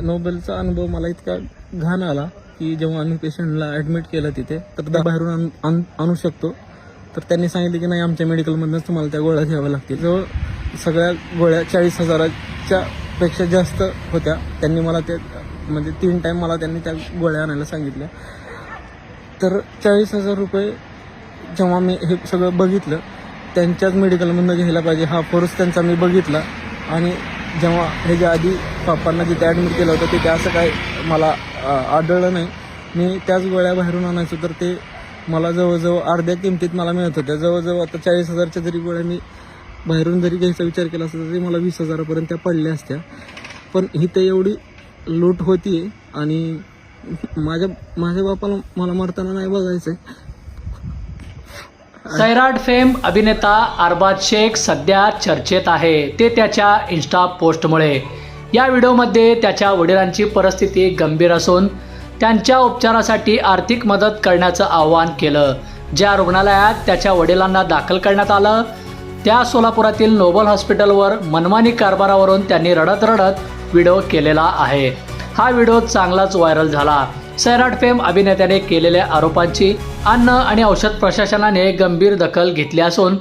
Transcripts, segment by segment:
नोबेलचा अनुभव मला इतका घाण आला की जेव्हा आम्ही पेशंटला ॲडमिट केलं तिथे तर बाहेरून आणू शकतो, तर त्यांनी सांगितलं की नाही आमच्या मेडिकलमधूनच तुम्हाला त्या गोळ्या घ्याव्या लागतील. जवळ सगळ्या गोळ्या 40,000च्या पेक्षा जास्त होत्या. त्यांनी मला ते म्हणजे 3 टाईम मला त्यांनी त्या गोळ्या आणायला सांगितल्या. तर 40,000 रुपये जेव्हा मी हे सगळं बघितलं, त्यांच्याच मेडिकलमधून घ्यायला पाहिजे हा फोर्स त्यांचा मी बघितला. आणि जेव्हा ह्याच्या आधी पप्पांना जिथे ॲडमिट केलं होतं तिथे असं काय मला आढळलं नाही. मी त्याच गोळ्या बाहेरून आणायचो तर ते मला जवळजवळ अर्ध्या किमतीत मला मिळत होत्या. जवळजवळ आता 40,000च्या जरी गोळ्या मी बाहेरून जरी घ्यायचा विचार केला असता तरी मला 20,000पर्यंत त्या पडल्या असत्या. पण इथे एवढी लूट होती आणि माझ्या बापाला मला मरताना नाही बघायचं आहे. सैराट फेम अभिनेता अरबाज शेख सध्या चर्चेत आहे, ते त्याच्या इन्स्टा पोस्टमुळे. या व्हिडिओमध्ये त्याच्या वडिलांची परिस्थिती गंभीर असून त्यांच्या उपचारासाठी आर्थिक मदत करण्याचं आवाहन केलं. ज्या रुग्णालयात त्याच्या वडिलांना दाखल करण्यात आलं त्या सोलापुरातील नोबल हॉस्पिटलवर मनमानी कारभारावरून त्यांनी रडत रडत व्हिडिओ केलेला आहे. हा व्हिडिओ चांगलाच व्हायरल झाला. सैराट फेम अभिनेत्याने केलेल्या आरोपांची अन्न आणि औषध प्रशासनाने गंभीर दखल घेतली असून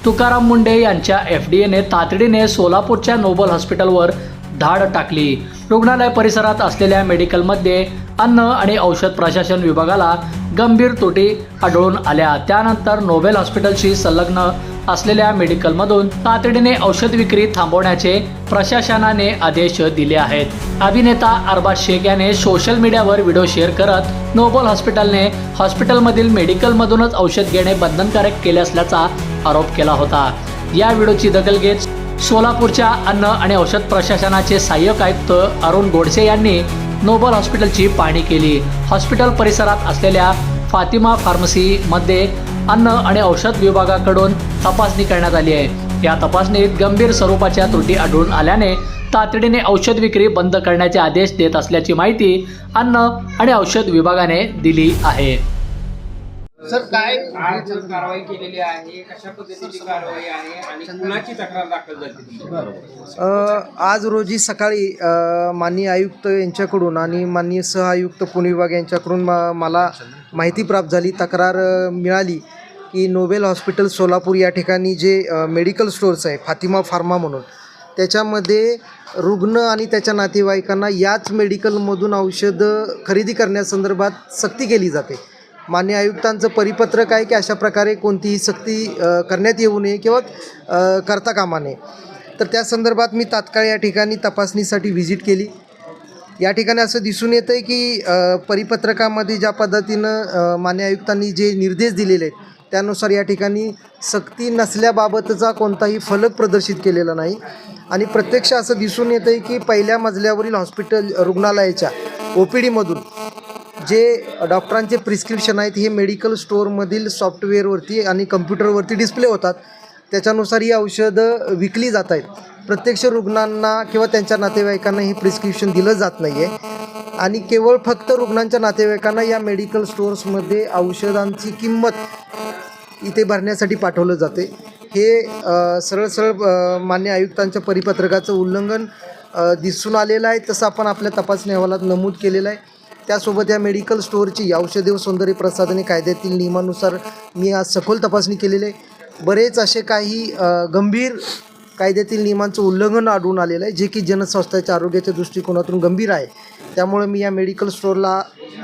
तुकाराम मुंढे यांच्या FDAने तातडीने सोलापूरच्या नोबल हॉस्पिटलवर धाड टाकली. रुग्णालय परिसरात असलेल्या मेडिकलमध्ये अन्न आणि औषध प्रशासन विभागाला गंभीर त्रुटी आढळून आल्या. त्यानंतर नोबेल हॉस्पिटलशी संलग्न असलेल्या मेडिकलमधून तातडीने औषध विक्री थांबवण्याचे प्रशासनाने आदेश दिले आहेत. अभिनेता अरबाज शेख याने सोशल मीडियावर व्हिडिओ शेअर करत नोबल हॉस्पिटलने हॉस्पिटलमधील मेडिकलमधूनच औषध घेणे बंधनकारक केले असल्याचा आरोप केला होता. या व्हिडिओची दखल घेत सोलापूरच्या अन्न आणि औषध प्रशासनाचे सहाय्यक आयुक्त अरुण गोडसे यांनी नोबल हॉस्पिटलची पाहणी केली. हॉस्पिटल परिसरात असलेल्या फातिमा फार्मसीमध्ये अन्न आणि औषध विभागाकडून तपासणी करण्यात आली आहे. या तपासणीत गंभीर स्वरूपाच्या त्रुटी आढळून आल्याने तातडीने औषध विक्री बंद करण्याचे आदेश देत असल्याची माहिती अन्न आणि औषध विभागाने दिली आहे. सर काय कारवाई केलेली आहे, कशा पद्धतीची कारवाई आहे आणि कुणाची तक्रार दाखल झाली? आज रोजी सकाळी माननीय आयुक्त यांच्याकडून आणि माननीय सह आयुक्त पुणे विभाग यांच्याकडून मला माहिती प्राप्त झाली, तक्रार मिळाली की नोबेल हॉस्पिटल सोलापूर या ठिकाणी जे मेडिकल स्टोअर्स आहे फातिमा फार्मा म्हणून, त्याच्यामध्ये रुग्ण आणि त्याच्या नातेवाईकांना याच मेडिकलमधून औषधं खरेदी करण्यासंदर्भात सक्ती केली जाते. मान्य आयुक्तांचं परिपत्रक आहे की अशा प्रकारे कोणतीही सक्ती करण्यात येऊ नये किंवा करता कामा नये. तर त्या संदर्भात मी तात्काळ या ठिकाणी तपासणीसाठी व्हिजिट केली. या ठिकाणी असं दिसून येतं आहे की परिपत्रकामध्ये ज्या पद्धतीनं मान्य आयुक्तांनी जे निर्देश दिलेले आहेत त्यानुसार या ठिकाणी सक्ती नसल्याबाबतचा कोणताही फलक प्रदर्शित केलेला नाही. आणि प्रत्यक्ष असं दिसून येतं आहे की पहिल्या मजल्यावरील हॉस्पिटल रुग्णालयाच्या OPDमधून जे डॉक्टरांचे प्रिस्क्रिप्शन आहेत हे मेडिकल स्टोअरमधील सॉफ्टवेअरवरती आणि कम्प्युटरवरती डिस्प्ले होतात. त्याच्यानुसार ही औषधं विकली जात आहेत. प्रत्यक्ष रुग्णांना किंवा त्यांच्या नातेवाईकांना ही प्रिस्क्रिप्शन दिलं जात नाही आहे आणि केवळ फक्त रुग्णांच्या नातेवाईकांना या मेडिकल स्टोअर्समध्ये औषधांची किंमत इथे भरण्यासाठी पाठवलं जाते. हे सरळ मान्य आयुक्तांच्या परिपत्रकाचं उल्लंघन दिसून आलेलं आहे. तसं आपण आपल्या तपासणी अहवालात नमूद केलेलं आहे. त्यासोबत या मेडिकल स्टोअरची औषधे व सौंदर्य प्रसाधने कायद्यातील नियमानुसार मी आज सखोल तपासणी केलेली आहे. बरेच असे काही गंभीर कायद्यातील नियमांचं उल्लंघन आढळून आलेलं आहे जे की जनस्वास्थ्याच्या आरोग्याच्या दृष्टिकोनातून गंभीर आहे. त्यामुळे मी या मेडिकल स्टोअरला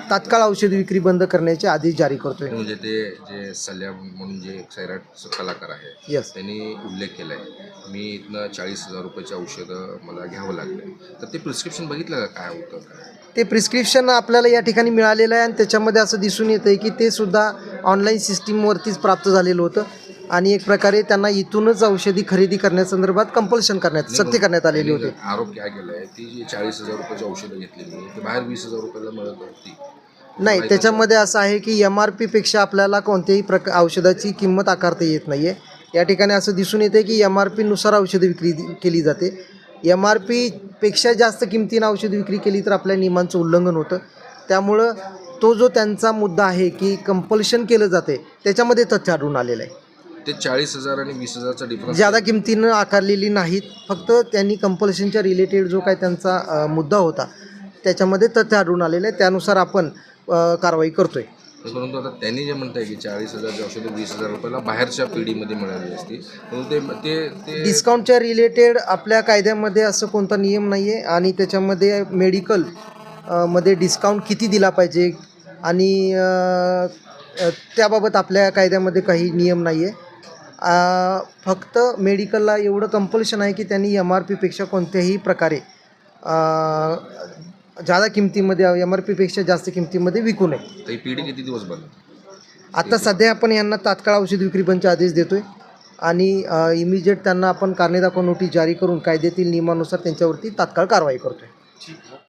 तात्काळ औषध विक्री बंद करण्याचे आदेश जारी करतोय. म्हणजे ते जे सल्ल्या म्हणून जे सैराट कलाकार आहे यस त्यांनी उल्लेख केला आहे मी इथनं 40,000 रुपयाचे औषधं मला घ्यावं लागले, तर ते प्रिस्क्रिप्शन बघितलं का काय होतं काय? ते प्रिस्क्रिप्शन आपल्याला या ठिकाणी मिळालेलं आहे आणि त्याच्यामध्ये असं दिसून येतं आहे की ते सुद्धा ऑनलाईन सिस्टीमवरतीच प्राप्त झालेलं होतं आणि एक प्रकारे त्यांना इथूनच औषधी खरेदी करण्यासंदर्भात कंपल्शन सक्ती करण्यात आलेली होती. आरोप काय केला आहे ती जी 40,000 रुपयाची औषधं घेतलेली ते बाहेर 20,000 रुपयाला मिळत होती? नाही, त्याच्यामध्ये असं आहे की MRP आपल्याला कोणत्याही औषधाची किंमत आकारता येत नाही आहे. या ठिकाणी असं दिसून येते की MRP नुसार औषध विक्री केली जाते. MRP जास्त किमतीनं औषध विक्री केली तर आपल्या नियमांचं उल्लंघन होतं. त्यामुळं तो जो त्यांचा मुद्दा आहे की कंपल्शन केलं जाते त्याच्यामध्ये तथ्य आढळून आलेलं आहे. ते 40,000 आणि 20,000चा डिफरन्स ज्यादा किमतीनं आकारलेली नाहीत, फक्त त्यांनी कंपल्शनच्या रिलेटेड जो काय त्यांचा मुद्दा होता त्याच्यामध्ये तथ्य आढळून आलेलं आहे, त्यानुसार आपण कारवाई करतोय. परंतु आता त्यांनी जे म्हणताय की 40,000ची औषधं 20,000 रुपयाला बाहेरच्या पिढीमध्ये मिळाली असती, परंतु ते डिस्काउंटच्या रिलेटेड आपल्या कायद्यामध्ये असं कोणता नियम नाही आहे आणि त्याच्यामध्ये मेडिकल मध्ये डिस्काउंट किती दिला पाहिजे आणि त्याबाबत आपल्या कायद्यामध्ये काही नियम नाही आहे. फक्त मेडिकलला एवढं कंपल्शन आहे की त्यांनी MRP पेक्षा कोणत्याही प्रकारे जादा किमतीमध्ये MRP पेक्षा जास्त किमतीमध्ये विकू नये. तर ही पिढी किती दिवस बंद? आता सध्या आपण यांना तात्काळ औषध विक्री बंदचे आदेश देतोय आणि इमिजिएट त्यांना आपण कारणे दाखवा नोटीस जारी करून कायद्यातील नियमानुसार त्यांच्यावरती तात्काळ कारवाई करतोय.